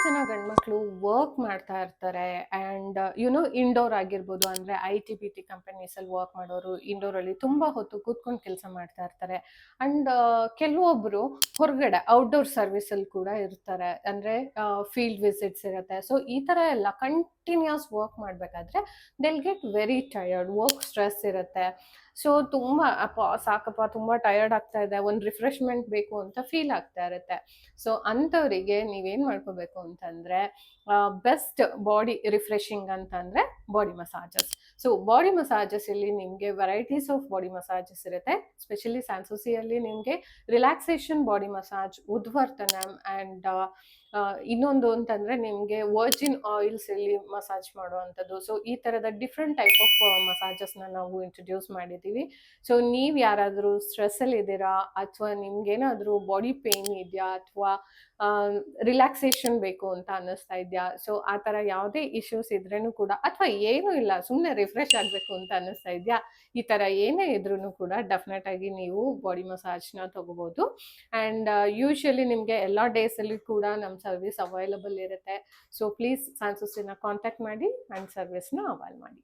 ಜನ ಗಂಡ್ಮಕ್ಳು ವರ್ಕ್ ಮಾಡ್ತಾ ಇರ್ತಾರೆ ಆ್ಯಂಡ್ ಇಂಡೋರ್ ಆಗಿರ್ಬೋದು, ಅಂದರೆ IT BT ಕಂಪನೀಸಲ್ಲಿ ವರ್ಕ್ ಮಾಡೋರು ಇಂಡೋರಲ್ಲಿ ತುಂಬ ಹೊತ್ತು ಕೂತ್ಕೊಂಡು ಕೆಲಸ ಮಾಡ್ತಾ ಇರ್ತಾರೆ. ಆ್ಯಂಡ್ ಕೆಲವೊಬ್ಬರು ಹೊರಗಡೆ ಔಟ್ಡೋರ್ ಸರ್ವಿಸಲ್ಲಿ ಕೂಡ ಇರ್ತಾರೆ, ಅಂದರೆ ಫೀಲ್ಡ್ ವಿಸಿಟ್ಸ್ ಇರುತ್ತೆ. ಸೊ ಈ ಥರ ಎಲ್ಲ ಕಂಟಿನ್ಯೂಸ್ ವರ್ಕ್ ಮಾಡಬೇಕಾದ್ರೆ they'll get very tired, work stress ಇರುತ್ತೆ. ಸೊ ತುಂಬ ಅಪ್ಪ ಸಾಕಪ್ಪ ತುಂಬ ಟಯರ್ಡ್ ಆಗ್ತಾ ಇದೆ, ಒಂದು ರಿಫ್ರೆಶ್ಮೆಂಟ್ ಬೇಕು ಅಂತ ಫೀಲ್ ಆಗ್ತಾ ಇರುತ್ತೆ. ಸೊ ಅಂಥವರಿಗೆ ನೀವೇನು ಮಾಡ್ಕೋಬೇಕು ಅಂತಂದರೆ, ಬೆಸ್ಟ್ ಬಾಡಿ ರಿಫ್ರೆಶಿಂಗ್ ಅಂತಂದರೆ body massages. So body massages ಇಲ್ಲಿ ನಿಮಗೆ ವೆರೈಟೀಸ್ ಆಫ್ ಬಾಡಿ ಮಸಾಜಸ್ ಇರುತ್ತೆ. ಸ್ಪೆಷಲಿ ಸ್ಯಾನ್ಸೂಸಿಯಲ್ಲಿ ನಿಮಗೆ ರಿಲ್ಯಾಕ್ಸೇಷನ್ ಬಾಡಿ ಮಸಾಜ್, ಉದ್ವರ್ತನಂ ಆ್ಯಂಡ್ ಇನ್ನೊಂದು ಅಂತಂದರೆ ನಿಮಗೆ ವರ್ಜಿನ್ ಆಯಿಲ್ಸ್ ಇಲ್ಲಿ ಮಸಾಜ್ ಮಾಡುವಂಥದ್ದು. ಸೊ ಈ ಥರದ ಡಿಫ್ರೆಂಟ್ ಟೈಪ್ ಆಫ್ ಮಸಾಜಸ್ನ ನಾವು ಇಂಟ್ರೊಡ್ಯೂಸ್ ಮಾಡಿದ್ದೀವಿ. ಸೊ ನೀವು ಯಾರಾದರೂ ಸ್ಟ್ರೆಸ್ಸಲ್ಲಿ ಇದ್ದೀರಾ, ಅಥವಾ ನಿಮ್ಗೇನಾದರೂ ಬಾಡಿ ಪೇಯ್ನ್ ಇದೆಯಾ, ಅಥವಾ ರಿಲ್ಯಾಕ್ಸೇಷನ್ ಬೇಕು ಅಂತ ಅನ್ನಿಸ್ತಾ ಇದೆಯಾ, ಸೊ ಆ ಥರ ಯಾವುದೇ ಇಶ್ಯೂಸ್ ಇದ್ರೂ ಕೂಡ, ಅಥವಾ ಏನೂ ಇಲ್ಲ ಸುಮ್ಮನೆ ರಿಫ್ರೆಶ್ ಆಗಬೇಕು ಅಂತ ಅನ್ನಿಸ್ತಾ ಇದೆಯಾ, ಈ ಥರ ಏನೇ ಇದ್ರೂ ಕೂಡ ಡೆಫಿನೆಟ್ ಆಗಿ ನೀವು ಬಾಡಿ ಮಸಾಜ್ನ ತಗೋಬೋದು. ಆ್ಯಂಡ್ ಯೂಶ್ವಲಿ ನಿಮಗೆ ಎಲ್ಲ ಡೇಸಲ್ಲಿ ಕೂಡ ನಮ್ಮ ಸರ್ವಿಸ್ ಅವೈಲಬಲ್ ಇರುತ್ತೆ. ಸೊ ಪ್ಲೀಸ್ ಸ್ಯಾನ್ಸೂಸಿನ ಕಾಂಟ್ಯಾಕ್ಟ್ ಮಾಡಿ ಆ್ಯಂಡ್ ಸರ್ವಿಸ್ನ ಅವೈಲ್ ಮಾಡಿ.